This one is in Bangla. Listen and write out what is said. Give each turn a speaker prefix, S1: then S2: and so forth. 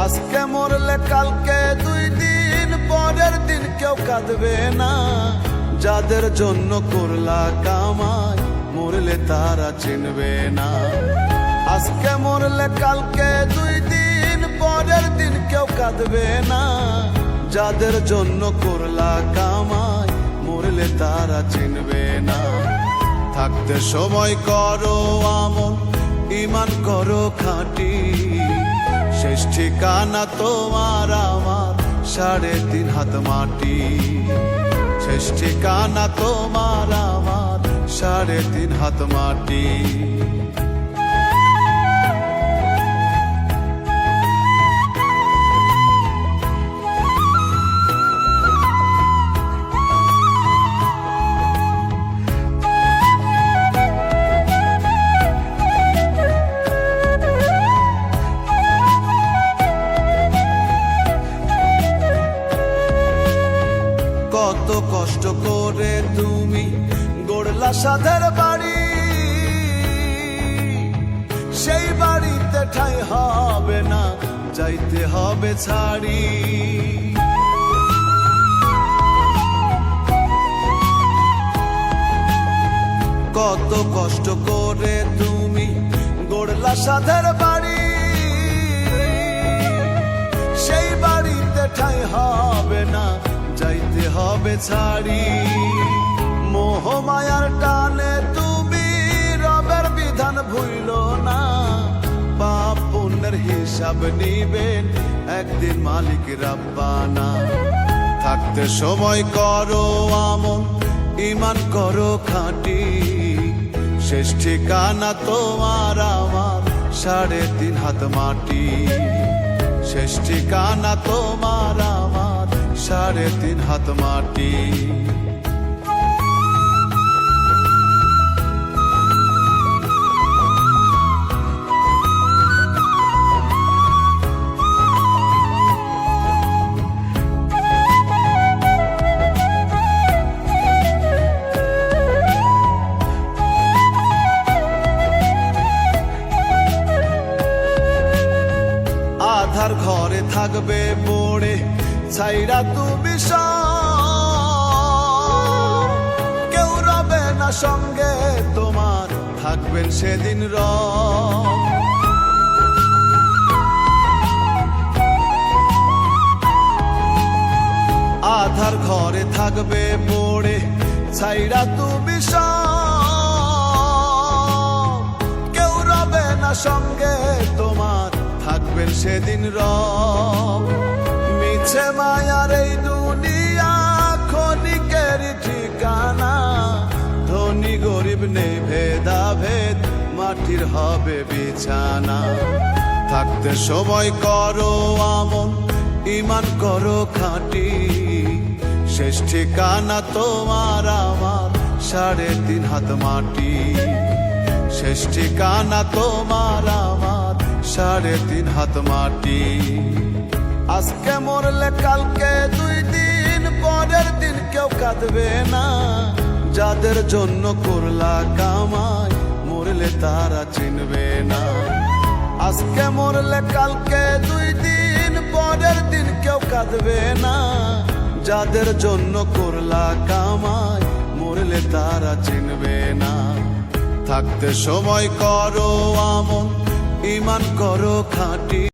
S1: আজকে মরলে কালকে 2 দিন পরের দিন কেউ কাঁদবে না। যাদের জন্য করলা কামাই মরলে তারা চিনবে না। আজকে মরলে কালকে 2 দিন পরের দিন কেউ কাঁদবে না। যাদের জন্য করলা কামাই মরলে তারা চিনবে না। থাকতে সময় করো আমল, ঈমান করো খাঁটি। শেষ ঠিকানা তোমার আমার 3.5 হাত মাটি। শেষ ঠিকানা তোমার আমার 3.5 হাত মাটি। কত কষ্ট করে তুমি গড়লা সাধের বাড়ি, সেই বাড়িতে ঠাঁই হবে না, যাইতে হবে ছাড়ি। কত কষ্ট করে তুমি গড়লা সাধের বাড়ি, সেই বাড়িতে ঠাঁই হবে না, যাইতে হবে ছাড়ি। মোহ মায়ার টানে তুমি রবের বিধান ভুইলো না। পাপ পুণ্যের হিসাব নিবেন একদিন মালিক রাব্বানা। থাকতে সময় করো আমল, ঈমান করো খাঁটি। শেষ ঠিকানা তোমার আমার 3.5 হাত মাটি। শেষ ঠিকানা তোমার আমার 3.5 হাত মাটি। আধার ঘরে থাকবে পড়ে ছাইরা তুমি সব, কেউ রবে না সঙ্গে তোমার, থাকবেন সেদিন রব। আধার ঘরে থাকবে পড়ে ছাইরা তুমি সব, কেউ রবে না সঙ্গে তোমার, থাকবেন সেদিন রব। মিছে মায়ার এই দুনিয়া ক্ষণিকের ঠিকানা। ধনী গরিব নেই ভেদাভেদ, মাটির হবে বিছানা। থাকতে সময় করো আমল, ঈমান করো খাঁটি। শেষ ঠিকানা তোমার আমার 3.5 হাত মাটি। শেষ ঠিকানা তোমার আমার 3.5 হাত মাটি। আজকে মরলে কালকে 2 দিন পরের দিন কেউ কাঁদবে না। যাদের জন্য করলা কামাই মরলে তারা চিনবে না। আজকে মরলে কালকে 2 দিন পরের দিন কেউ কাঁদবে না। যাদের জন্য করলা কামাই মরলে তারা চিনবে না। থাকতে সময় করো আমল, ঈমান করো খাঁটি।